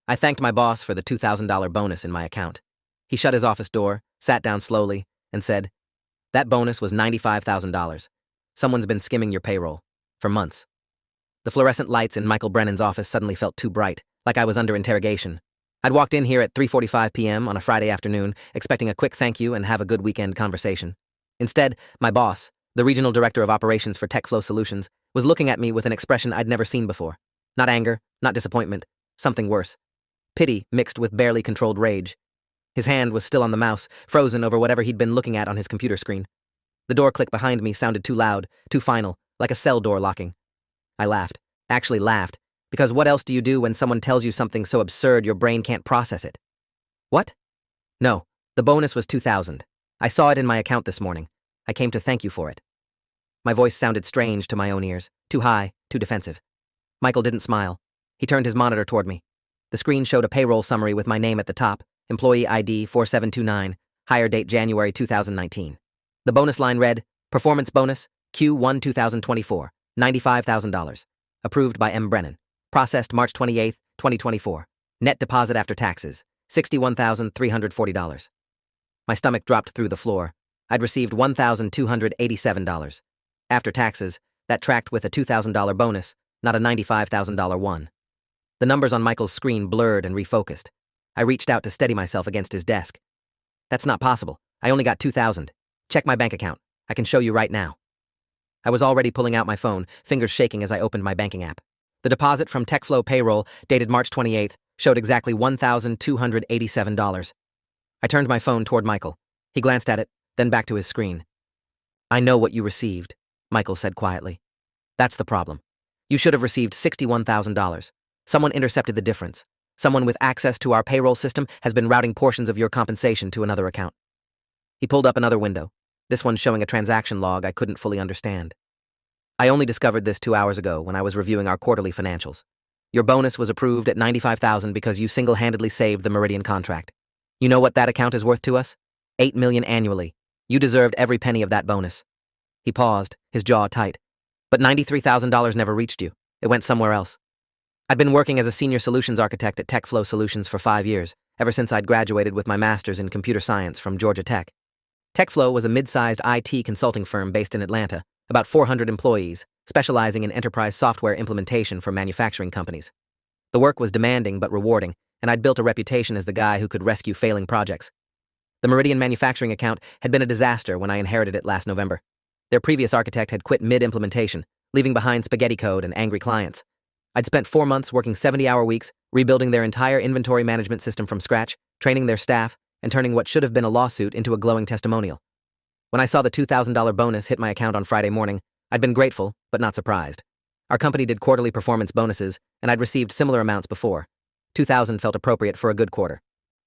I thanked my boss for the $2,000 bonus in my account. He shut his office door, sat down slowly, and said, "That bonus was $95,000. Someone's been skimming your payroll. For months." The fluorescent lights in Michael Brennan's office suddenly felt too bright, like I was under interrogation. I'd walked in here at 3:45 p.m. on a Friday afternoon, expecting a quick thank you and have a good weekend conversation. Instead, my boss, the regional director of operations for TechFlow Solutions, was looking at me with an expression I'd never seen before. Not anger, not disappointment, something worse. Pity mixed with barely controlled rage. His hand was still on the mouse, frozen over whatever he'd been looking at on his computer screen. The door click behind me sounded too loud, too final, like a cell door locking. I laughed, actually laughed, because what else do you do when someone tells you something so absurd your brain can't process it? What? No, the bonus was $2,000. I saw it in my account this morning. I came to thank you for it. My voice sounded strange to my own ears, too high, too defensive. Michael didn't smile. He turned his monitor toward me. The screen showed a payroll summary with my name at the top, employee ID 4729, hire date January 2019. The bonus line read, Performance Bonus, Q1 2024, $95,000. Approved by M. Brennan. Processed March 28, 2024. Net deposit after taxes, $61,340. My stomach dropped through the floor. I'd received $1,287. After taxes, that tracked with a $2,000 bonus, not a $95,000 one. The numbers on Michael's screen blurred and refocused. I reached out to steady myself against his desk. "That's not possible. I only got $2,000. Check my bank account. I can show you right now." I was already pulling out my phone, fingers shaking as I opened my banking app. The deposit from TechFlow payroll, dated March 28th, showed exactly $1,287. I turned my phone toward Michael. He glanced at it, then back to his screen. "I know what you received," Michael said quietly. "That's the problem. You should have received $61,000. Someone intercepted the difference. Someone with access to our payroll system has been routing portions of your compensation to another account." He pulled up another window, this one showing a transaction log I couldn't fully understand. "I only discovered this 2 hours ago when I was reviewing our quarterly financials. Your bonus was approved at $95,000 because you single-handedly saved the Meridian contract. You know what that account is worth to us? $8 million annually. You deserved every penny of that bonus." He paused, his jaw tight. "But $93,000 never reached you. It went somewhere else." I'd been working as a senior solutions architect at TechFlow Solutions for 5 years, ever since I'd graduated with my master's in computer science from Georgia Tech. TechFlow was a mid-sized IT consulting firm based in Atlanta, about 400 employees, specializing in enterprise software implementation for manufacturing companies. The work was demanding but rewarding, and I'd built a reputation as the guy who could rescue failing projects. The Meridian manufacturing account had been a disaster when I inherited it last November. Their previous architect had quit mid-implementation, leaving behind spaghetti code and angry clients. I'd spent 4 months working 70-hour weeks, rebuilding their entire inventory management system from scratch, training their staff, and turning what should have been a lawsuit into a glowing testimonial. When I saw the $2,000 bonus hit my account on Friday morning, I'd been grateful, but not surprised. Our company did quarterly performance bonuses, and I'd received similar amounts before. $2,000 felt appropriate for a good quarter.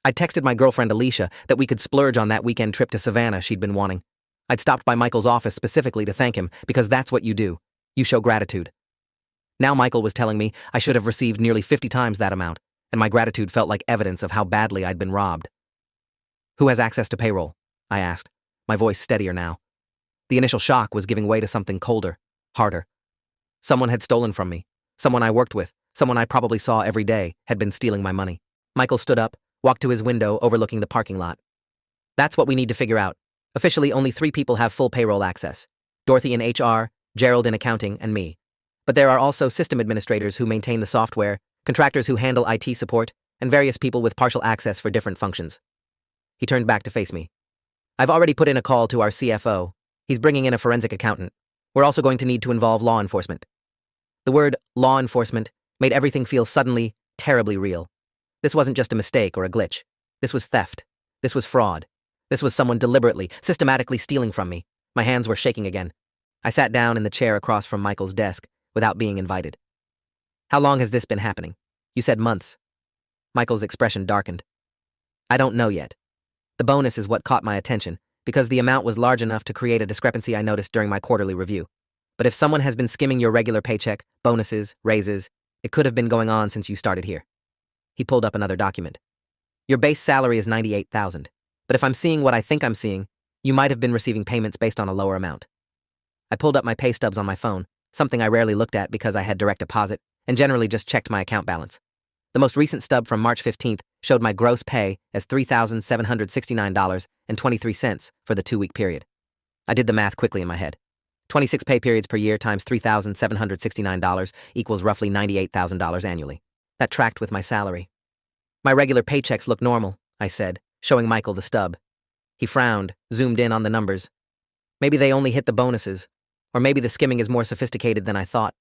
I'd texted my girlfriend Alicia that we could splurge on that weekend trip to Savannah she'd been wanting. I'd stopped by Michael's office specifically to thank him, because that's what you do. You show gratitude. Now Michael was telling me I should have received nearly 50 times that amount, and my gratitude felt like evidence of how badly I'd been robbed. "Who has access to payroll?" I asked, my voice steadier now. The initial shock was giving way to something colder, harder. Someone had stolen from me. Someone I worked with, someone I probably saw every day, had been stealing my money. Michael stood up, walked to his window overlooking the parking lot. "That's what we need to figure out. Officially, only 3 people have full payroll access. Dorothy in HR, Gerald in accounting, and me. But there are also system administrators who maintain the software, contractors who handle IT support, and various people with partial access for different functions." He turned back to face me. "I've already put in a call to our CFO. He's bringing in a forensic accountant. We're also going to need to involve law enforcement." The word law enforcement made everything feel suddenly, terribly real. This wasn't just a mistake or a glitch. This was theft. This was fraud. This was someone deliberately, systematically stealing from me. My hands were shaking again. I sat down in the chair across from Michael's desk without being invited. "How long has this been happening?" "You said months." Michael's expression darkened. "I don't know yet. The bonus is what caught my attention, because the amount was large enough to create a discrepancy I noticed during my quarterly review. But if someone has been skimming your regular paycheck, bonuses, raises, it could have been going on since you started here." He pulled up another document. "Your base salary is $98,000, but if I'm seeing what I think I'm seeing, you might have been receiving payments based on a lower amount." I pulled up my pay stubs on my phone, something I rarely looked at because I had direct deposit and generally just checked my account balance. The most recent stub from March 15th showed my gross pay as $3,769.23 for the 2-week period. I did the math quickly in my head. 26 pay periods per year times $3,769 equals roughly $98,000 annually. That tracked with my salary. My regular paychecks look normal, I said, showing Michael the stub. He frowned, zoomed in on the numbers. Maybe they only hit the bonuses, or maybe the skimming is more sophisticated than I thought.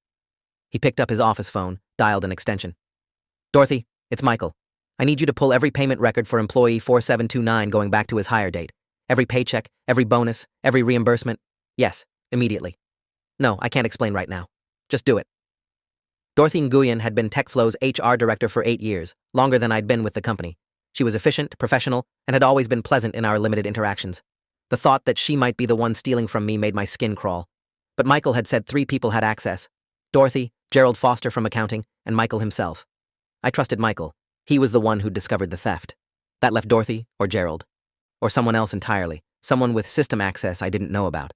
He picked up his office phone, dialed an extension. Dorothy, it's Michael. I need you to pull every payment record for employee 4729 going back to his hire date. Every paycheck, every bonus, every reimbursement. Yes, immediately. No, I can't explain right now. Just do it. Dorothy Nguyen had been TechFlow's HR director for 8 years, longer than I'd been with the company. She was efficient, professional, and had always been pleasant in our limited interactions. The thought that she might be the one stealing from me made my skin crawl. But Michael had said 3 people had access: Dorothy, Gerald Foster from accounting, and Michael himself. I trusted Michael. He was the one who'd discovered the theft. That left Dorothy or Gerald. Or someone else entirely, someone with system access I didn't know about.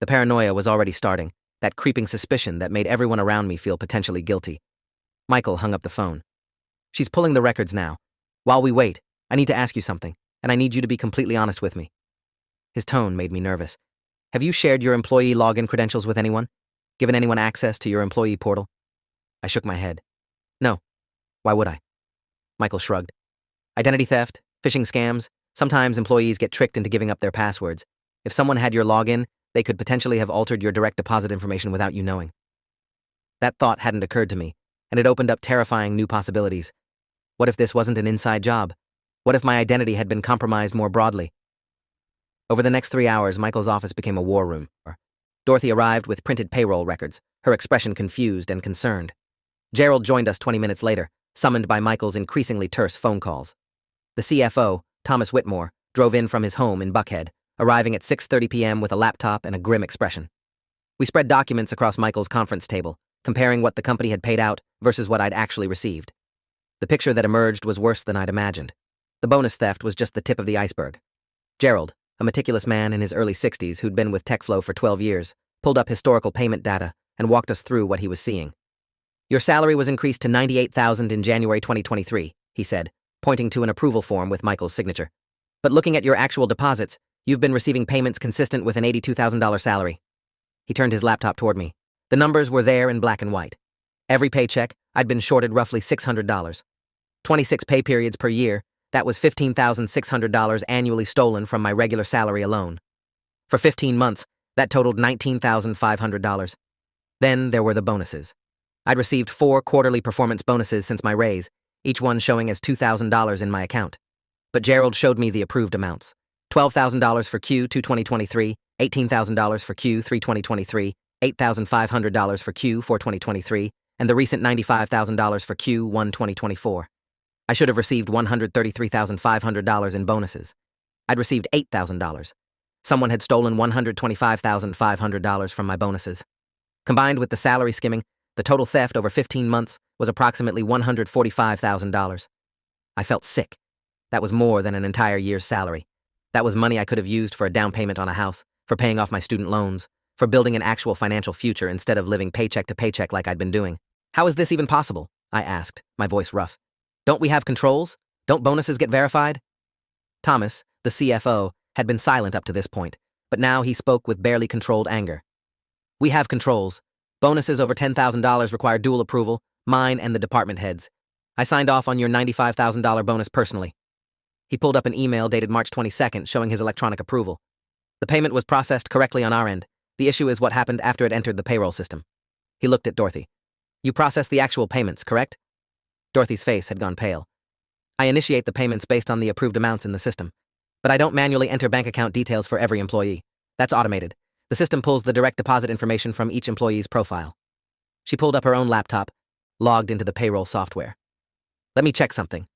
The paranoia was already starting, that creeping suspicion that made everyone around me feel potentially guilty. Michael hung up the phone. She's pulling the records now. While we wait, I need to ask you something, and I need you to be completely honest with me. His tone made me nervous. Have you shared your employee login credentials with anyone? Given anyone access to your employee portal? I shook my head. No. Why would I? Michael shrugged. Identity theft, phishing scams, sometimes employees get tricked into giving up their passwords. If someone had your login, they could potentially have altered your direct deposit information without you knowing. That thought hadn't occurred to me, and it opened up terrifying new possibilities. What if this wasn't an inside job? What if my identity had been compromised more broadly? Over the next 3 hours, Michael's office became a war room. Dorothy arrived with printed payroll records, her expression confused and concerned. Gerald joined us 20 minutes later, summoned by Michael's increasingly terse phone calls. The CFO, Thomas Whitmore, drove in from his home in Buckhead, arriving at 6:30 p.m. with a laptop and a grim expression. We spread documents across Michael's conference table, comparing what the company had paid out versus what I'd actually received. The picture that emerged was worse than I'd imagined. The bonus theft was just the tip of the iceberg. Gerald, a meticulous man in his early 60s who'd been with TechFlow for 12 years, pulled up historical payment data and walked us through what he was seeing. Your salary was increased to $98,000 in January 2023, he said, pointing to an approval form with Michael's signature. But looking at your actual deposits, you've been receiving payments consistent with an $82,000 salary. He turned his laptop toward me. The numbers were there in black and white. Every paycheck, I'd been shorted roughly $600. 26 pay periods per year, that was $15,600 annually stolen from my regular salary alone. For 15 months, that totaled $19,500. Then there were the bonuses. I'd received 4 quarterly performance bonuses since my raise, each one showing as $2,000 in my account. But Gerald showed me the approved amounts. $12,000 for Q2 2023, $18,000 for Q3 2023, $8,500 for Q4 2023, and the recent $95,000 for Q1 2024. I should have received $133,500 in bonuses. I'd received $8,000. Someone had stolen $125,500 from my bonuses. Combined with the salary skimming, the total theft over 15 months was approximately $145,000. I felt sick. That was more than an entire year's salary. That was money I could have used for a down payment on a house, for paying off my student loans, for building an actual financial future instead of living paycheck to paycheck like I'd been doing. How is this even possible? I asked, my voice rough. Don't we have controls? Don't bonuses get verified? Thomas, the CFO, had been silent up to this point, but now he spoke with barely controlled anger. We have controls. Bonuses over $10,000 require dual approval, mine and the department heads. I signed off on your $95,000 bonus personally. He pulled up an email dated March 22nd showing his electronic approval. The payment was processed correctly on our end. The issue is what happened after it entered the payroll system. He looked at Dorothy. You processed the actual payments, correct? Dorothy's face had gone pale. I initiate the payments based on the approved amounts in the system, but I don't manually enter bank account details for every employee. That's automated. The system pulls the direct deposit information from each employee's profile. She pulled up her own laptop, logged into the payroll software. Let me check something.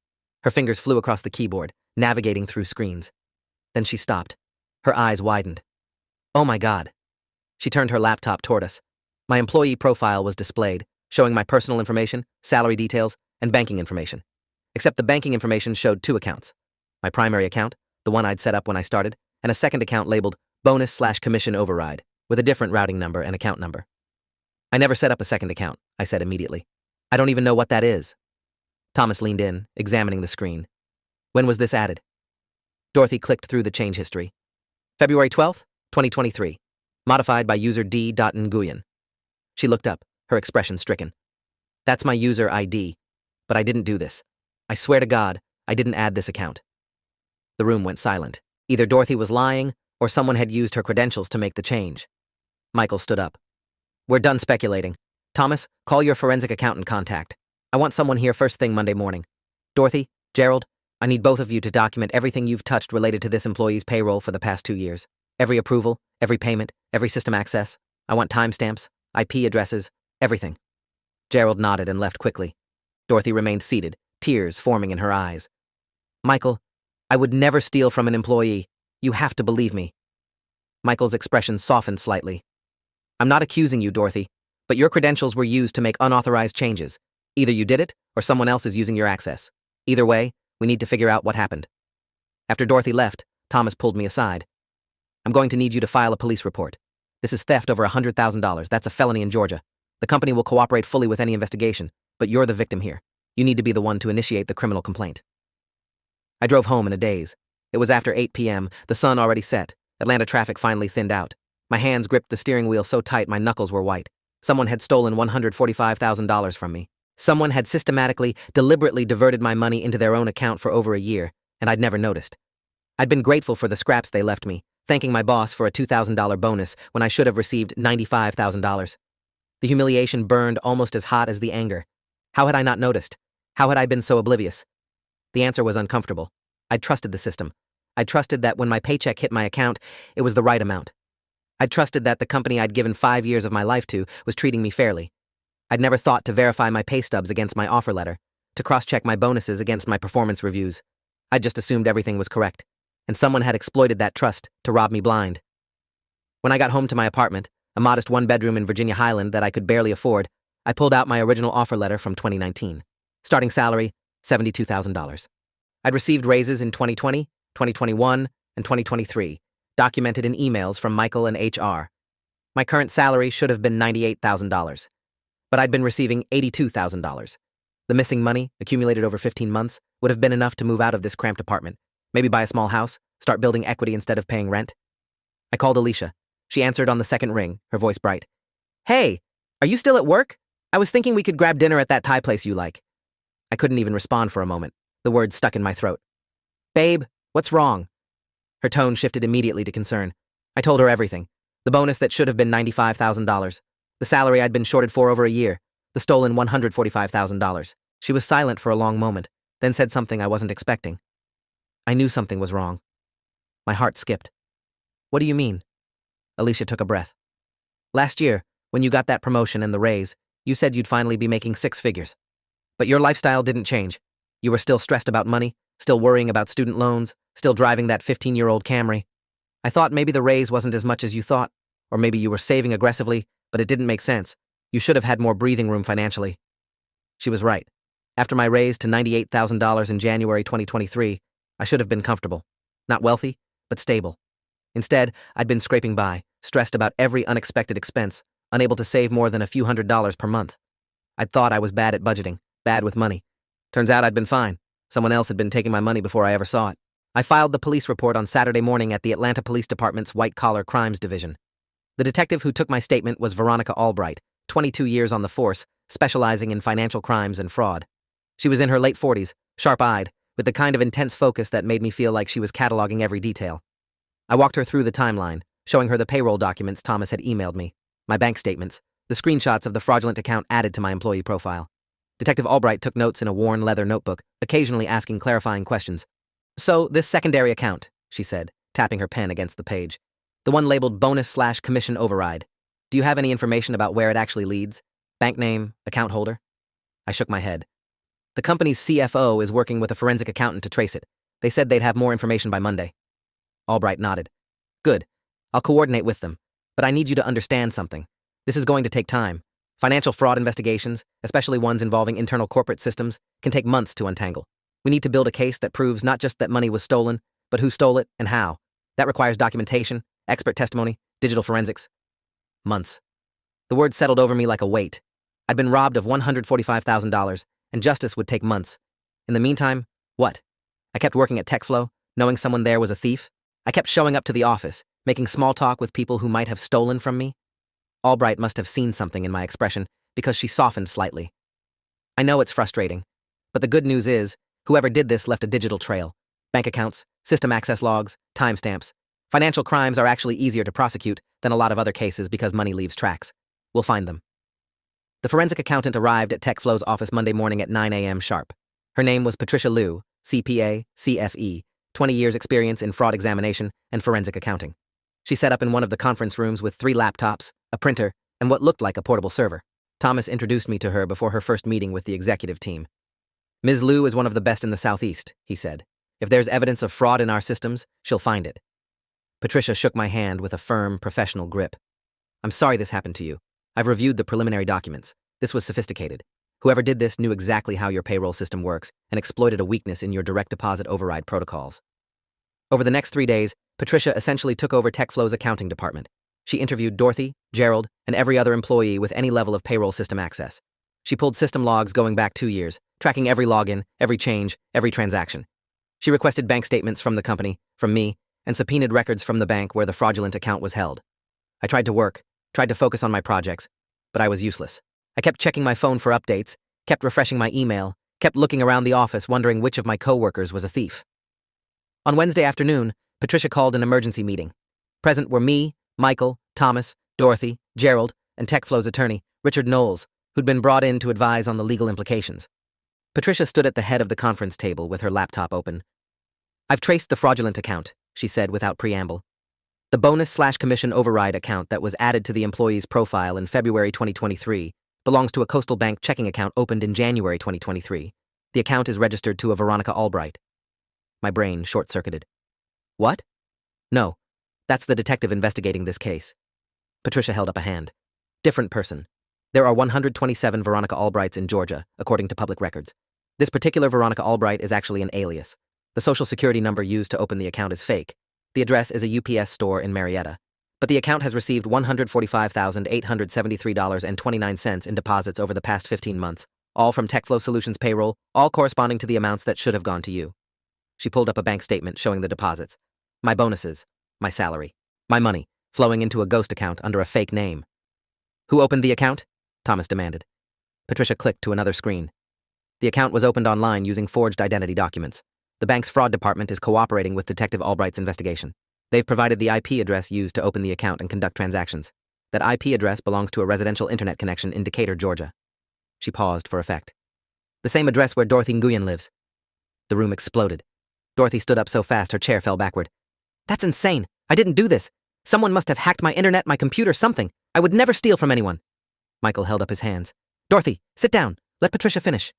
Her fingers flew across the keyboard, navigating through screens. Then she stopped. Her eyes widened. Oh my God. She turned her laptop toward us. My employee profile was displayed, showing my personal information, salary details, and banking information. Except the banking information showed 2 accounts. My primary account, the one I'd set up when I started, and a second account labeled bonus/commission override, with a different routing number and account number. I never set up a second account, I said immediately. I don't even know what that is. Thomas leaned in, examining the screen. When was this added? Dorothy clicked through the change history. February 12th, 2023. Modified by user D.Nguyen. She looked up, her expression stricken. That's my user ID, but I didn't do this. I swear to God, I didn't add this account. The room went silent. Either Dorothy was lying, or someone had used her credentials to make the change. Michael stood up. We're done speculating. Thomas, call your forensic accountant contact. I want someone here first thing Monday morning. Dorothy, Gerald, I need both of you to document everything you've touched related to this employee's payroll for the past 2 years. Every approval, every payment, every system access. I want timestamps, IP addresses, everything. Gerald nodded and left quickly. Dorothy remained seated, tears forming in her eyes. Michael, I would never steal from an employee. You have to believe me. Michael's expression softened slightly. I'm not accusing you, Dorothy, but your credentials were used to make unauthorized changes. Either you did it, or someone else is using your access. Either way, we need to figure out what happened. After Dorothy left, Thomas pulled me aside. I'm going to need you to file a police report. This is theft over $100,000. That's a felony in Georgia. The company will cooperate fully with any investigation, but you're the victim here. You need to be the one to initiate the criminal complaint. I drove home in a daze. It was after 8 p.m., the sun already set. Atlanta traffic finally thinned out. My hands gripped the steering wheel so tight my knuckles were white. Someone had stolen $145,000 from me. Someone had systematically, deliberately diverted my money into their own account for over a year, and I'd never noticed. I'd been grateful for the scraps they left me, thanking my boss for a $2,000 bonus when I should have received $95,000. The humiliation burned almost as hot as the anger. How had I not noticed? How had I been so oblivious? The answer was uncomfortable. I'd trusted the system. I'd trusted that when my paycheck hit my account, it was the right amount. I'd trusted that the company I'd given 5 years of my life to was treating me fairly. I'd never thought to verify my pay stubs against my offer letter, to cross-check my bonuses against my performance reviews. I'd just assumed everything was correct, and someone had exploited that trust to rob me blind. When I got home to my apartment, a modest one-bedroom in Virginia Highland that I could barely afford, I pulled out my original offer letter from 2019. Starting salary, $72,000. I'd received raises in 2020, 2021, and 2023, documented in emails from Michael and HR. My current salary should have been $98,000, but I'd been receiving $82,000. The missing money, accumulated over 15 months, would have been enough to move out of this cramped apartment, maybe buy a small house, start building equity instead of paying rent. I called Alicia. She answered on the second ring, her voice bright. Hey, are you still at work? I was thinking we could grab dinner at that Thai place you like. I couldn't even respond for a moment. The words stuck in my throat. Babe, what's wrong? Her tone shifted immediately to concern. I told her everything. The bonus that should have been $95,000. The salary I'd been shorted for over a year. The stolen $145,000. She was silent for a long moment, then said something I wasn't expecting. I knew something was wrong. My heart skipped. What do you mean? Alicia took a breath. Last year, when you got that promotion and the raise, you said you'd finally be making 6 figures. But your lifestyle didn't change. You were still stressed about money, still worrying about student loans, still driving that 15-year-old Camry. I thought maybe the raise wasn't as much as you thought, or maybe you were saving aggressively, but it didn't make sense. You should have had more breathing room financially. She was right. After my raise to $98,000 in January 2023, I should have been comfortable. Not wealthy, but stable. Instead, I'd been scraping by, stressed about every unexpected expense, unable to save more than a few $100s per month. I'd thought I was bad at budgeting, bad with money. Turns out I'd been fine. Someone else had been taking my money before I ever saw it. I filed the police report on Saturday morning at the Atlanta Police Department's White-Collar Crimes Division. The detective who took my statement was Veronica Albright, 22 years on the force, specializing in financial crimes and fraud. She was in her late 40s, sharp-eyed, with the kind of intense focus that made me feel like she was cataloging every detail. I walked her through the timeline, showing her the payroll documents Thomas had emailed me, my bank statements, the screenshots of the fraudulent account added to my employee profile. Detective Albright took notes in a worn leather notebook, occasionally asking clarifying questions. So, this secondary account, she said, tapping her pen against the page. The one labeled bonus/commission override. Do you have any information about where it actually leads? Bank name, account holder? I shook my head. The company's CFO is working with a forensic accountant to trace it. They said they'd have more information by Monday. Albright nodded. Good. I'll coordinate with them. But I need you to understand something. This is going to take time. Financial fraud investigations, especially ones involving internal corporate systems, can take months to untangle. We need to build a case that proves not just that money was stolen, but who stole it and how. That requires documentation, expert testimony, digital forensics. Months. The word settled over me like a weight. I'd been robbed of $145,000, and justice would take months, In the meantime, what? I kept working at TechFlow, knowing someone there was a thief. I kept showing up to the office, making small talk with people who might have stolen from me. Albright must have seen something in my expression because she softened slightly. I know it's frustrating, but the good news is, whoever did this left a digital trail. Bank accounts, system access logs, timestamps. Financial crimes are actually easier to prosecute than a lot of other cases because money leaves tracks. We'll find them. The forensic accountant arrived at TechFlow's office Monday morning at 9 a.m. sharp. Her name was Patricia Liu, CPA, CFE, 20 years experience in fraud examination and forensic accounting. She set up in one of the conference rooms with 3 laptops, a printer, and what looked like a portable server. Thomas introduced me to her before her first meeting with the executive team. Ms. Liu is one of the best in the Southeast, he said. If there's evidence of fraud in our systems, she'll find it. Patricia shook my hand with a firm, professional grip. I'm sorry this happened to you. I've reviewed the preliminary documents. This was sophisticated. Whoever did this knew exactly how your payroll system works and exploited a weakness in your direct deposit override protocols. Over the next 3 days, Patricia essentially took over TechFlow's accounting department. She interviewed Dorothy, Gerald, and every other employee with any level of payroll system access. She pulled system logs going back 2 years, tracking every login, every change, every transaction. She requested bank statements from the company, from me, and subpoenaed records from the bank where the fraudulent account was held. I tried to work, tried to focus on my projects, but I was useless. I kept checking my phone for updates, kept refreshing my email, kept looking around the office wondering which of my coworkers was a thief. On Wednesday afternoon, Patricia called an emergency meeting. Present were me, Michael, Thomas, Dorothy, Gerald, and TechFlow's attorney, Richard Knowles, who'd been brought in to advise on the legal implications. Patricia stood at the head of the conference table with her laptop open. I've traced the fraudulent account, she said without preamble. The bonus/commission override account that was added to the employee's profile in February 2023 belongs to a Coastal Bank checking account opened in January 2023. The account is registered to a Veronica Albright. My brain short-circuited. What? No, that's the detective investigating this case. Patricia held up a hand. Different person. There are 127 Veronica Albrights in Georgia, according to public records. This particular Veronica Albright is actually an alias. The social security number used to open the account is fake. The address is a UPS store in Marietta. But the account has received $145,873.29 in deposits over the past 15 months, all from TechFlow Solutions payroll, all corresponding to the amounts that should have gone to you. She pulled up a bank statement showing the deposits. My bonuses, my salary, my money, flowing into a ghost account under a fake name. Who opened the account? Thomas demanded. Patricia clicked to another screen. The account was opened online using forged identity documents. The bank's fraud department is cooperating with Detective Albright's investigation. They've provided the IP address used to open the account and conduct transactions. That IP address belongs to a residential internet connection in Decatur, Georgia. She paused for effect. The same address where Dorothy Nguyen lives. The room exploded. Dorothy stood up so fast her chair fell backward. That's insane. I didn't do this. Someone must have hacked my internet, my computer, something. I would never steal from anyone. Michael held up his hands. Dorothy, sit down. Let Patricia finish.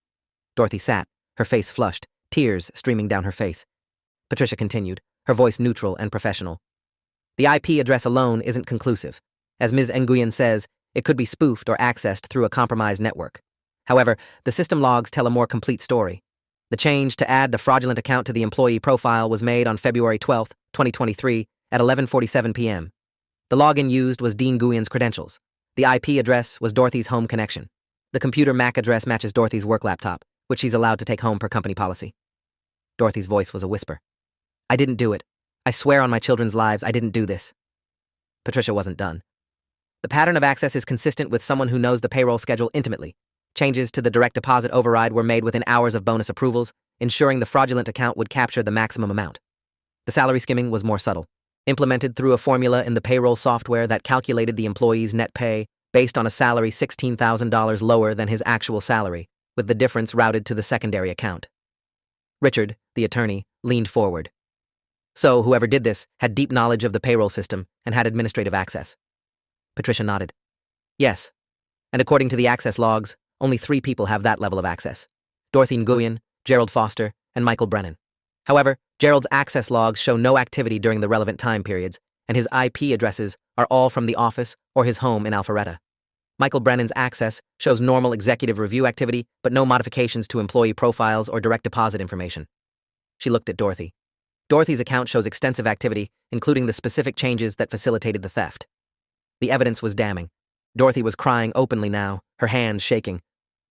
Dorothy sat, her face flushed, tears streaming down her face. Patricia continued, her voice neutral and professional. The IP address alone isn't conclusive. As Ms. Nguyen says, it could be spoofed or accessed through a compromised network. However, the system logs tell a more complete story. The change to add the fraudulent account to the employee profile was made on February 12, 2023, at 11:47 p.m. The login used was Dean Nguyen's credentials. The IP address was Dorothy's home connection. The computer MAC address matches Dorothy's work laptop, which she's allowed to take home per company policy. Dorothy's voice was a whisper. I didn't do it. I swear on my children's lives I didn't do this. Patricia wasn't done. The pattern of access is consistent with someone who knows the payroll schedule intimately. Changes to the direct deposit override were made within hours of bonus approvals, ensuring the fraudulent account would capture the maximum amount. The salary skimming was more subtle, implemented through a formula in the payroll software that calculated the employee's net pay based on a salary $16,000 lower than his actual salary, with the difference routed to the secondary account. Richard, the attorney, leaned forward. So, whoever did this had deep knowledge of the payroll system and had administrative access. Patricia nodded. Yes. And according to the access logs, only 3 people have that level of access. Dorothy Nguyen, Gerald Foster, and Michael Brennan. However, Gerald's access logs show no activity during the relevant time periods, and his IP addresses are all from the office or his home in Alpharetta. Michael Brennan's access shows normal executive review activity, but no modifications to employee profiles or direct deposit information. She looked at Dorothy. Dorothy's account shows extensive activity, including the specific changes that facilitated the theft. The evidence was damning. Dorothy was crying openly now, her hands shaking.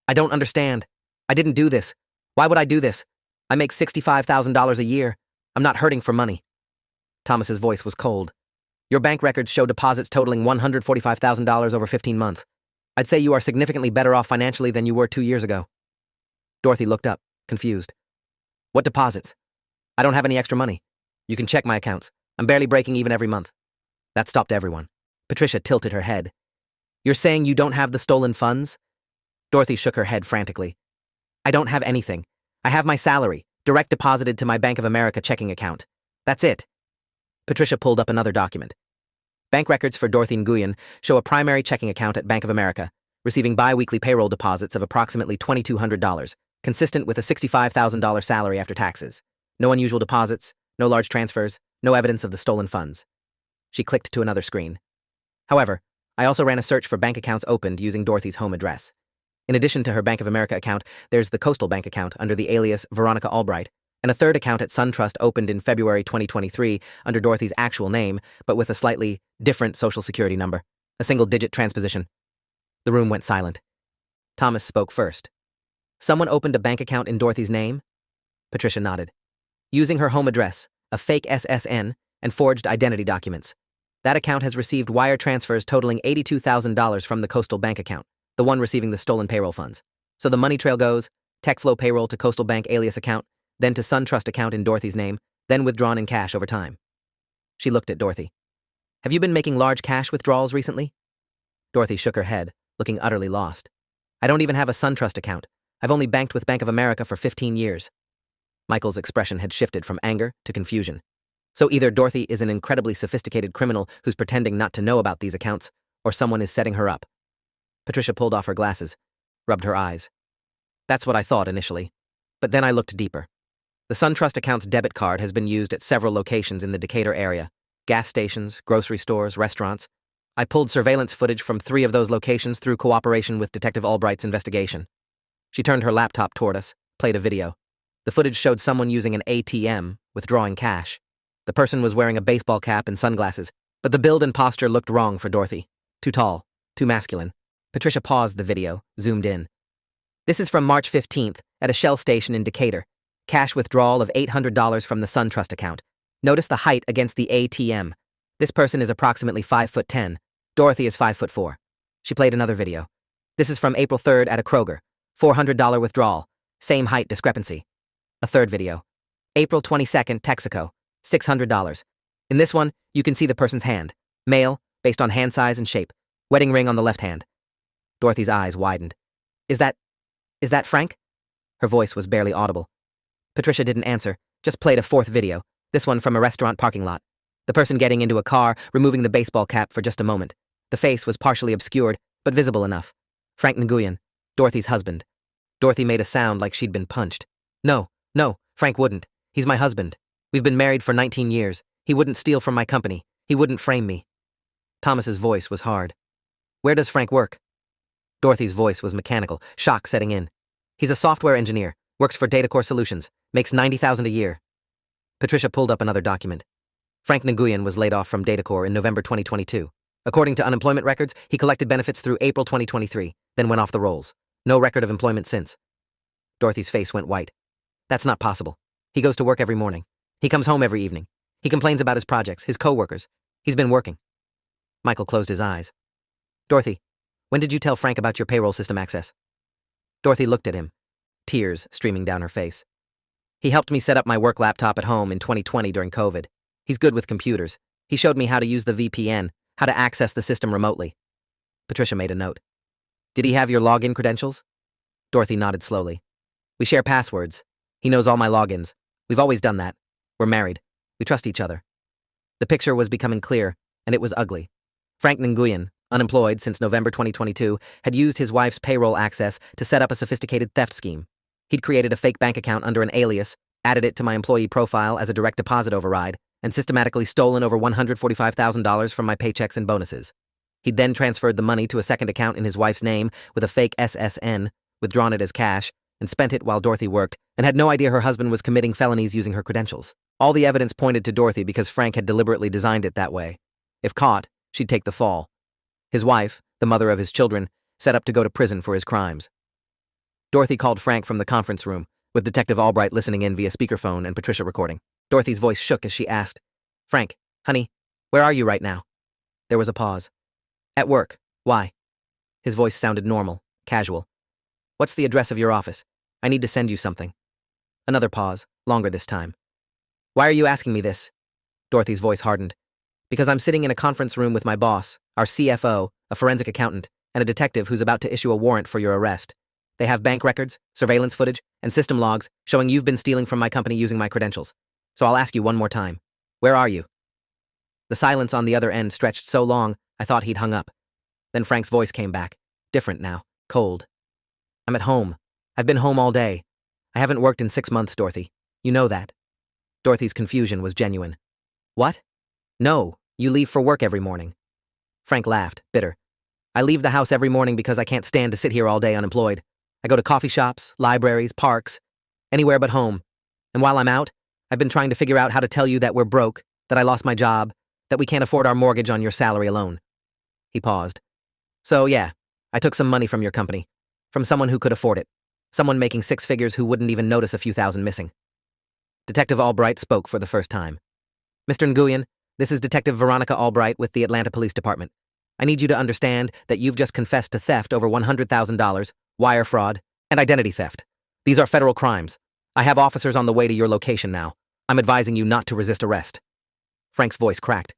I don't understand. I didn't do this. Why would I do this? I make $65,000 a year. I'm not hurting for money. Thomas's voice was cold. Your bank records show deposits totaling $145,000 over 15 months. I'd say you are significantly better off financially than you were 2 years ago. Dorothy looked up, confused. What deposits? I don't have any extra money. You can check my accounts. I'm barely breaking even every month. That stopped everyone. Patricia tilted her head. You're saying you don't have the stolen funds? Dorothy shook her head frantically. I don't have anything. I have my salary, direct deposited to my Bank of America checking account. That's it. Patricia pulled up another document. Bank records for Dorothy Nguyen show a primary checking account at Bank of America, receiving bi-weekly payroll deposits of approximately $2,200, consistent with a $65,000 salary after taxes. No unusual deposits, no large transfers, no evidence of the stolen funds. She clicked to another screen. However, I also ran a search for bank accounts opened using Dorothy's home address. In addition to her Bank of America account, there's the Coastal Bank account under the alias Veronica Albright, and a third account at SunTrust opened in February 2023 under Dorothy's actual name, but with a slightly different social security number, a single-digit transposition. The room went silent. Thomas spoke first. Someone opened a bank account in Dorothy's name? Patricia nodded. Using her home address, a fake SSN, and forged identity documents. That account has received wire transfers totaling $82,000 from the Coastal Bank account, the one receiving the stolen payroll funds. So the money trail goes, TechFlow payroll to Coastal Bank alias account, then to SunTrust account in Dorothy's name, then withdrawn in cash over time. She looked at Dorothy. Have you been making large cash withdrawals recently? Dorothy shook her head, looking utterly lost. I don't even have a SunTrust account. I've only banked with Bank of America for 15 years. Michael's expression had shifted from anger to confusion. So either Dorothy is an incredibly sophisticated criminal who's pretending not to know about these accounts, or someone is setting her up. Patricia pulled off her glasses, rubbed her eyes. That's what I thought initially. But then I looked deeper. The SunTrust account's debit card has been used at several locations in the Decatur area. Gas stations, grocery stores, restaurants. I pulled surveillance footage from 3 of those locations through cooperation with Detective Albright's investigation. She turned her laptop toward us, played a video. The footage showed someone using an ATM, withdrawing cash. The person was wearing a baseball cap and sunglasses, but the build and posture looked wrong for Dorothy. Too tall, too masculine. Patricia paused the video, zoomed in. This is from March 15th at a Shell station in Decatur. Cash withdrawal of $800 from the SunTrust account. Notice the height against the ATM. This person is approximately 5'10". Dorothy is 5'4". She played another video. This is from April 3rd at a Kroger. $400 withdrawal. Same height discrepancy. A third video. April 22nd, Texaco. $600. In this one, you can see the person's hand. Male, based on hand size and shape. Wedding ring on the left hand. Dorothy's eyes widened. Is that Frank? Her voice was barely audible. Patricia didn't answer, just played a fourth video, this one from a restaurant parking lot. The person getting into a car, removing the baseball cap for just a moment. The face was partially obscured, but visible enough. Frank Nguyen, Dorothy's husband. Dorothy made a sound like she'd been punched. No, Frank wouldn't. He's my husband. We've been married for 19 years. He wouldn't steal from my company. He wouldn't frame me. Thomas's voice was hard. Where does Frank work? Dorothy's voice was mechanical, shock setting in. He's a software engineer, works for DataCore Solutions, makes $90,000 a year. Patricia pulled up another document. Frank Nguyen was laid off from DataCore in November 2022. According to unemployment records, he collected benefits through April 2023, then went off the rolls. No record of employment since. Dorothy's face went white. That's not possible. He goes to work every morning. He comes home every evening. He complains about his projects, his co-workers. He's been working. Michael closed his eyes. Dorothy, when did you tell Frank about your payroll system access? Dorothy looked at him, tears streaming down her face. He helped me set up my work laptop at home in 2020 during COVID. He's good with computers. He showed me how to use the VPN, how to access the system remotely. Patricia made a note. Did he have your login credentials? Dorothy nodded slowly. We share passwords. He knows all my logins. We've always done that. We're married. We trust each other. The picture was becoming clear, and it was ugly. Frank Nguyen, unemployed since November 2022, had used his wife's payroll access to set up a sophisticated theft scheme. He'd created a fake bank account under an alias, added it to my employee profile as a direct deposit override, and systematically stolen over $145,000 from my paychecks and bonuses. He'd then transferred the money to a second account in his wife's name with a fake SSN, withdrawn it as cash, and spent it while Dorothy worked, and had no idea her husband was committing felonies using her credentials. All the evidence pointed to Dorothy because Frank had deliberately designed it that way. If caught, she'd take the fall. His wife, the mother of his children, set up to go to prison for his crimes. Dorothy called Frank from the conference room, with Detective Albright listening in via speakerphone and Patricia recording. Dorothy's voice shook as she asked, "Frank, honey, where are you right now?" There was a pause. "At work. Why?" His voice sounded normal, casual. "What's the address of your office? I need to send you something." Another pause, longer this time. "Why are you asking me this?" Dorothy's voice hardened. "Because I'm sitting in a conference room with my boss, our CFO, a forensic accountant, and a detective who's about to issue a warrant for your arrest. They have bank records, surveillance footage, and system logs showing you've been stealing from my company using my credentials. So I'll ask you one more time. Where are you?" The silence on the other end stretched so long, I thought he'd hung up. Then Frank's voice came back, different now, cold. "I'm at home. I've been home all day. I haven't worked in 6 months, Dorothy. You know that." Dorothy's confusion was genuine. "What?" "No, you leave for work every morning." Frank laughed, bitter. "I leave the house every morning because I can't stand to sit here all day unemployed. I go to coffee shops, libraries, parks, anywhere but home. And while I'm out, I've been trying to figure out how to tell you that we're broke, that I lost my job, that we can't afford our mortgage on your salary alone." He paused. "So yeah, I took some money from your company, from someone who could afford it, someone making 6 figures who wouldn't even notice a few thousand missing." Detective Albright spoke for the first time. "Mr. Nguyen, this is Detective Veronica Albright with the Atlanta Police Department. I need you to understand that you've just confessed to theft over $100,000, wire fraud, and identity theft. These are federal crimes. I have officers on the way to your location now. I'm advising you not to resist arrest." Frank's voice cracked.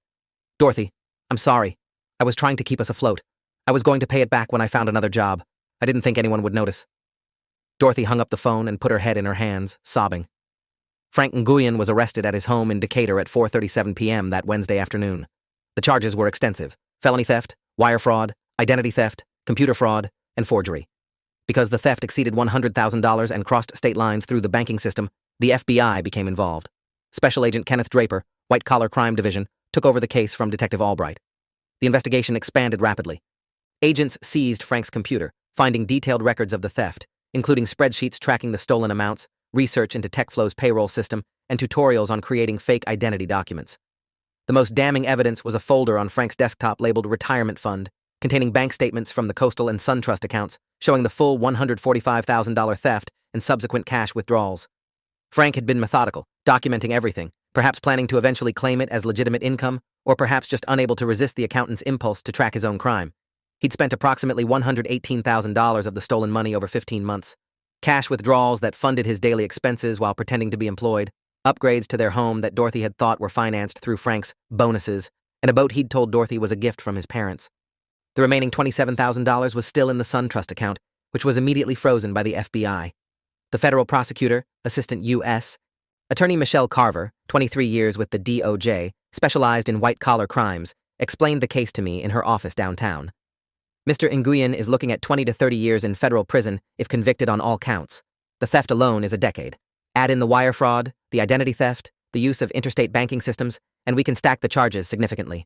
"Dorothy, I'm sorry. I was trying to keep us afloat. I was going to pay it back when I found another job. I didn't think anyone would notice." Dorothy hung up the phone and put her head in her hands, sobbing. Frank Nguyen was arrested at his home in Decatur at 4:37 p.m. that Wednesday afternoon. The charges were extensive: felony theft, wire fraud, identity theft, computer fraud, and forgery. Because the theft exceeded $100,000 and crossed state lines through the banking system, the FBI became involved. Special Agent Kenneth Draper, White Collar Crime Division, took over the case from Detective Albright. The investigation expanded rapidly. Agents seized Frank's computer, finding detailed records of the theft, including spreadsheets tracking the stolen amounts, research into TechFlow's payroll system, and tutorials on creating fake identity documents. The most damning evidence was a folder on Frank's desktop labeled Retirement Fund, containing bank statements from the Coastal and SunTrust accounts, showing the full $145,000 theft and subsequent cash withdrawals. Frank had been methodical, documenting everything, perhaps planning to eventually claim it as legitimate income, or perhaps just unable to resist the accountant's impulse to track his own crime. He'd spent approximately $118,000 of the stolen money over 15 months. Cash withdrawals that funded his daily expenses while pretending to be employed, upgrades to their home that Dorothy had thought were financed through Frank's bonuses, and a boat he'd told Dorothy was a gift from his parents. The remaining $27,000 was still in the SunTrust account, which was immediately frozen by the FBI. The federal prosecutor, Assistant U.S. Attorney Michelle Carver, 23 years with the DOJ, specialized in white-collar crimes, explained the case to me in her office downtown. "Mr. Nguyen is looking at 20 to 30 years in federal prison if convicted on all counts. The theft alone is a decade. Add in the wire fraud, the identity theft, the use of interstate banking systems, and we can stack the charges significantly."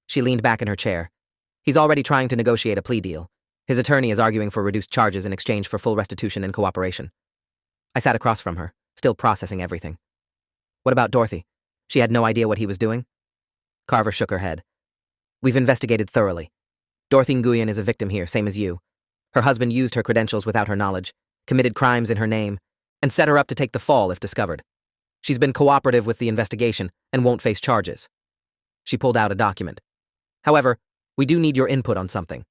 She leaned back in her chair. "He's already trying to negotiate a plea deal. His attorney is arguing for reduced charges in exchange for full restitution and cooperation." I sat across from her, still processing everything. "What about Dorothy? She had no idea what he was doing?" Carver shook her head. "We've investigated thoroughly. Dorothy Nguyen is a victim here, same as you. Her husband used her credentials without her knowledge, committed crimes in her name, and set her up to take the fall if discovered. She's been cooperative with the investigation and won't face charges." She pulled out a document. "However, we do need your input on something.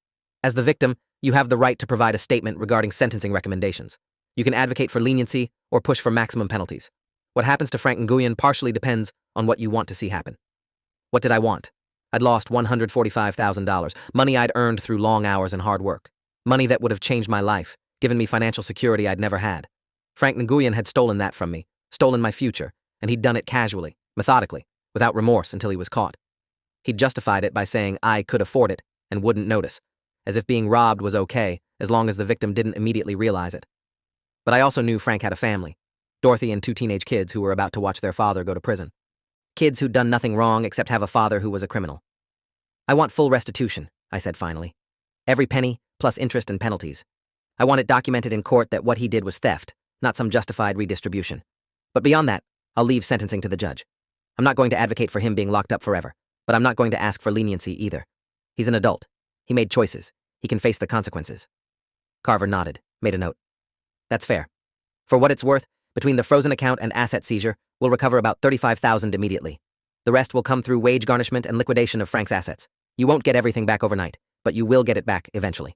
As the victim, you have the right to provide a statement regarding sentencing recommendations. You can advocate for leniency or push for maximum penalties. What happens to Frank Nguyen partially depends on what you want to see happen." What did I want? I'd lost $145,000, money I'd earned through long hours and hard work. Money that would have changed my life, given me financial security I'd never had. Frank Nguyen had stolen that from me, stolen my future, and he'd done it casually, methodically, without remorse until he was caught. He'd justified it by saying I could afford it and wouldn't notice, as if being robbed was okay as long as the victim didn't immediately realize it. But I also knew Frank had a family, Dorothy and 2 teenage kids who were about to watch their father go to prison. Kids who'd done nothing wrong except have a father who was a criminal. "I want full restitution," I said finally. "Every penny, plus interest and penalties. I want it documented in court that what he did was theft, not some justified redistribution. But beyond that, I'll leave sentencing to the judge. I'm not going to advocate for him being locked up forever, but I'm not going to ask for leniency either. He's an adult. He made choices. He can face the consequences." Carver nodded, made a note. "That's fair. For what it's worth, Between the frozen account and asset seizure, we'll recover about $35,000 immediately. The rest will come through wage garnishment and liquidation of Frank's assets. You won't get everything back overnight, but you will get it back eventually.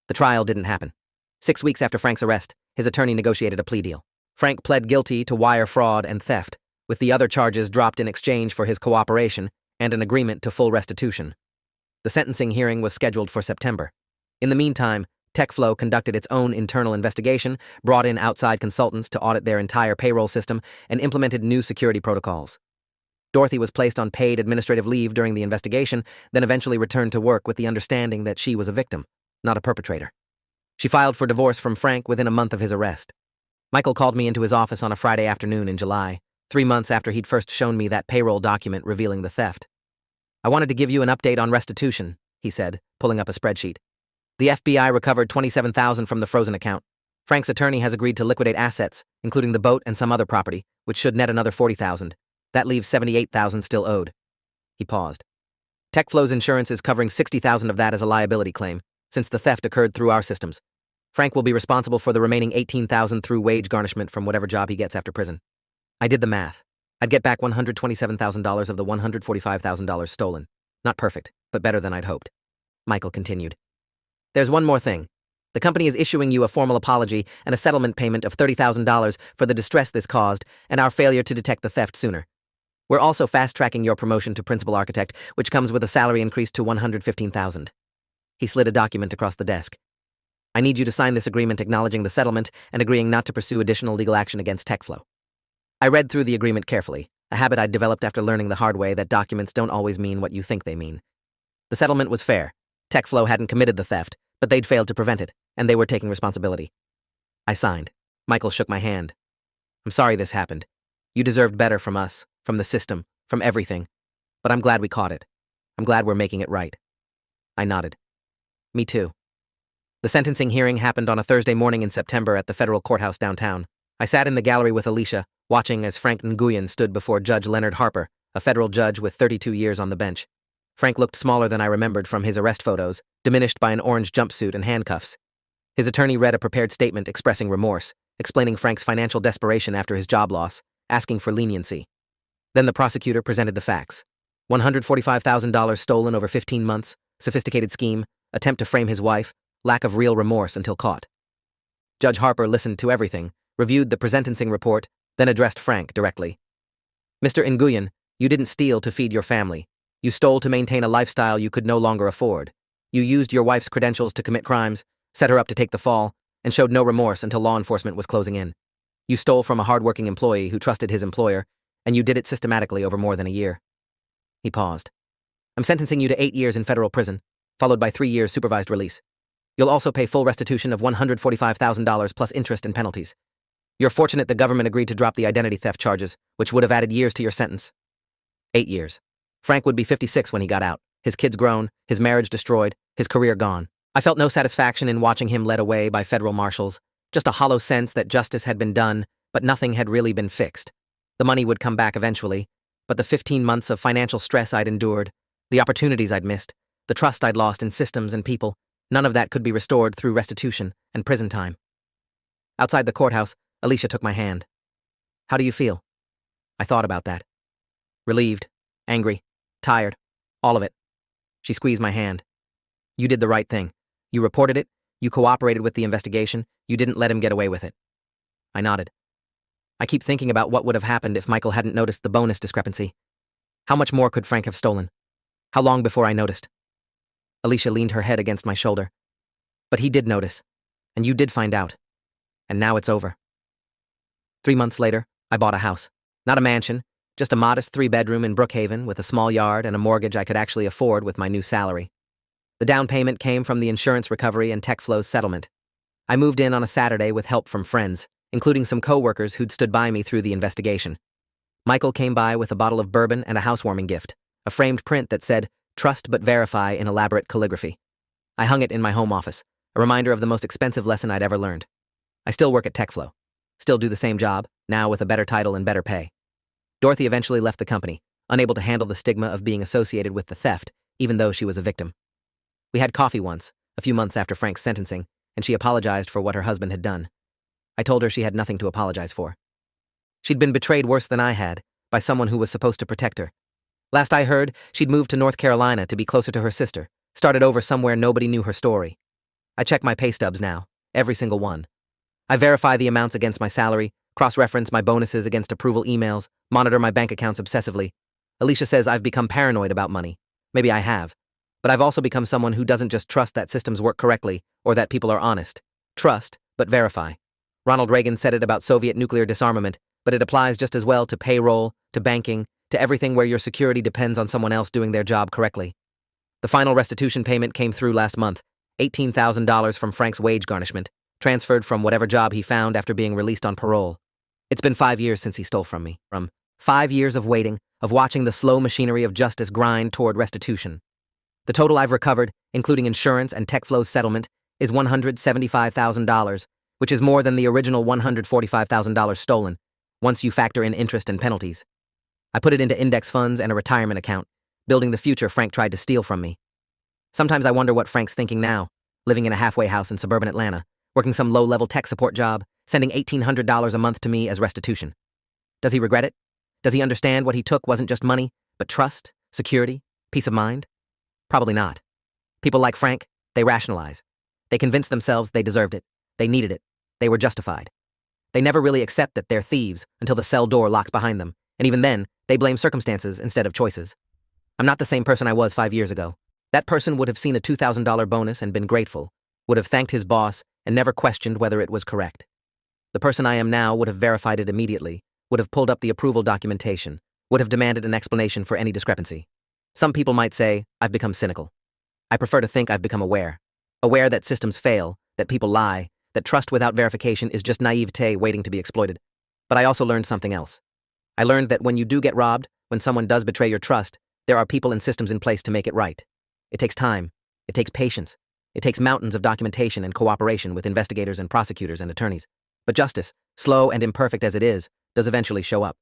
The trial didn't happen. 6 weeks after Frank's arrest, his attorney negotiated a plea deal. Frank pled guilty to wire fraud and theft, with the other charges dropped in exchange for his cooperation and an agreement to full restitution. The sentencing hearing was scheduled for September. In the meantime, TechFlow conducted its own internal investigation, brought in outside consultants to audit their entire payroll system, and implemented new security protocols. Dorothy was placed on paid administrative leave during the investigation, then eventually returned to work with the understanding that she was a victim, not a perpetrator. She filed for divorce from Frank within a month of his arrest. Michael called me into his office on a Friday afternoon in July, 3 months after he'd first shown me that payroll document revealing the theft. "I wanted to give you an update on restitution," he said, pulling up a spreadsheet. "The FBI recovered $27,000 from the frozen account. Frank's attorney has agreed to liquidate assets, including the boat and some other property, which should net another $40,000. That leaves $78,000 still owed." He paused. TechFlow's insurance is covering $60,000 of that as a liability claim, since the theft occurred through our systems. Frank will be responsible for the remaining $18,000 through wage garnishment from whatever job he gets after prison. I did the math. I'd get back $127,000 of the $145,000 stolen. Not perfect, but better than I'd hoped. Michael continued. "There's one more thing. The company is issuing you a formal apology and a settlement payment of $30,000 for the distress this caused and our failure to detect the theft sooner. We're also fast-tracking your promotion to principal architect, which comes with a salary increase to $115,000. He slid a document across the desk. "I need you to sign this agreement acknowledging the settlement and agreeing not to pursue additional legal action against TechFlow." I read through the agreement carefully, a habit I'd developed after learning the hard way that documents don't always mean what you think they mean. The settlement was fair. TechFlow hadn't committed the theft, but they'd failed to prevent it, and they were taking responsibility. I signed. Michael shook my hand. "I'm sorry this happened. You deserved better from us, from the system, from everything. But I'm glad we caught it. I'm glad we're making it right." I nodded. "Me too." The sentencing hearing happened on a Thursday morning in September at the federal courthouse downtown. I sat in the gallery with Alicia, watching as Frank Nguyen stood before Judge Leonard Harper, a federal judge with 32 years on the bench. Frank looked smaller than I remembered from his arrest photos, diminished by an orange jumpsuit and handcuffs. His attorney read a prepared statement expressing remorse, explaining Frank's financial desperation after his job loss, asking for leniency. Then the prosecutor presented the facts. $145,000 stolen over 15 months, sophisticated scheme, attempt to frame his wife, lack of real remorse until caught. Judge Harper listened to everything, reviewed the presentencing report, then addressed Frank directly. "Mr. Nguyen, you didn't steal to feed your family. You stole to maintain a lifestyle you could no longer afford. You used your wife's credentials to commit crimes, set her up to take the fall, and showed no remorse until law enforcement was closing in. You stole from a hardworking employee who trusted his employer, and you did it systematically over more than a year." He paused. "I'm sentencing you to 8 years in federal prison, followed by 3 years supervised release. You'll also pay full restitution of $145,000 plus interest and penalties. You're fortunate the government agreed to drop the identity theft charges, which would have added years to your sentence." 8 years. Frank would be 56 when he got out, his kids grown, his marriage destroyed, his career gone. I felt no satisfaction in watching him led away by federal marshals, just a hollow sense that justice had been done, but nothing had really been fixed. The money would come back eventually, but the 15 months of financial stress I'd endured, the opportunities I'd missed, the trust I'd lost in systems and people, none of that could be restored through restitution and prison time. Outside the courthouse, Alicia took my hand. "How do you feel?" I thought about that. Relieved, angry, tired, all of it. She squeezed my hand. "You did the right thing. You reported it, you cooperated with the investigation, you didn't let him get away with it." I nodded. I keep thinking about what would have happened if Michael hadn't noticed the bonus discrepancy. How much more could Frank have stolen? How long before I noticed? Alicia leaned her head against my shoulder. "But he did notice, and you did find out. And now it's over." 3 months later, I bought a house. Not a mansion, just a modest 3-bedroom in Brookhaven with a small yard and a mortgage I could actually afford with my new salary. The down payment came from the insurance recovery and TechFlow's settlement. I moved in on a Saturday with help from friends, including some co-workers who'd stood by me through the investigation. Michael came by with a bottle of bourbon and a housewarming gift, a framed print that said, "Trust but verify" in elaborate calligraphy. I hung it in my home office, a reminder of the most expensive lesson I'd ever learned. I still work at TechFlow, still do the same job, now with a better title and better pay. Dorothy eventually left the company, unable to handle the stigma of being associated with the theft, even though she was a victim. We had coffee once, a few months after Frank's sentencing, and she apologized for what her husband had done. I told her she had nothing to apologize for. She'd been betrayed worse than I had, by someone who was supposed to protect her. Last I heard, she'd moved to North Carolina to be closer to her sister, started over somewhere nobody knew her story. I check my pay stubs now, every single one. I verify the amounts against my salary, cross-reference my bonuses against approval emails, monitor my bank accounts obsessively. Alicia says I've become paranoid about money. Maybe I have. But I've also become someone who doesn't just trust that systems work correctly or that people are honest. Trust, but verify. Ronald Reagan said it about Soviet nuclear disarmament, but it applies just as well to payroll, to banking, to everything where your security depends on someone else doing their job correctly. The final restitution payment came through last month, $18,000 from Frank's wage garnishment, transferred from whatever job he found after being released on parole. It's been 5 years since he stole from me. 5 years of waiting, of watching the slow machinery of justice grind toward restitution. The total I've recovered, including insurance and TechFlow's settlement, is $175,000, which is more than the original $145,000 stolen, once you factor in interest and penalties. I put it into index funds and a retirement account, building the future Frank tried to steal from me. Sometimes I wonder what Frank's thinking now, living in a halfway house in suburban Atlanta, working some low-level tech support job, sending $1,800 a month to me as restitution. Does he regret it? Does he understand what he took wasn't just money, but trust, security, peace of mind? Probably not. People like Frank, they rationalize. They convince themselves they deserved it, they needed it, they were justified. They never really accept that they're thieves until the cell door locks behind them, and even then, they blame circumstances instead of choices. I'm not the same person I was 5 years ago. That person would have seen a $2,000 bonus and been grateful, would have thanked his boss and never questioned whether it was correct. The person I am now would have verified it immediately, would have pulled up the approval documentation, would have demanded an explanation for any discrepancy. Some people might say I've become cynical. I prefer to think I've become aware that systems fail, that people lie, that trust without verification is just naivete waiting to be exploited. But I also learned something else. I learned that when you do get robbed, when someone does betray your trust, there are people and systems in place to make it right. It takes time. It takes patience. It takes mountains of documentation and cooperation with investigators and prosecutors and attorneys. But justice, slow and imperfect as it is, does eventually show up.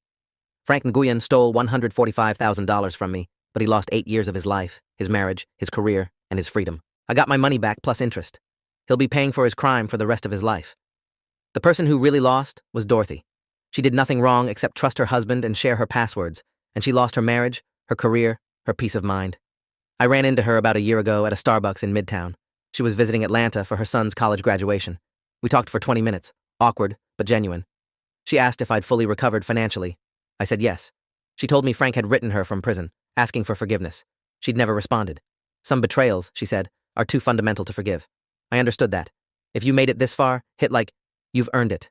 Frank Nguyen stole $145,000 from me, but he lost 8 years of his life, his marriage, his career, and his freedom. I got my money back plus interest. He'll be paying for his crime for the rest of his life. The person who really lost was Dorothy. She did nothing wrong except trust her husband and share her passwords, and she lost her marriage, her career, her peace of mind. I ran into her about a year ago at a Starbucks in Midtown. She was visiting Atlanta for her son's college graduation. We talked for 20 minutes, awkward, but genuine. She asked if I'd fully recovered financially. I said yes. She told me Frank had written her from prison, asking for forgiveness. She'd never responded. Some betrayals, she said, are too fundamental to forgive. I understood that. If you made it this far, hit like, you've earned it.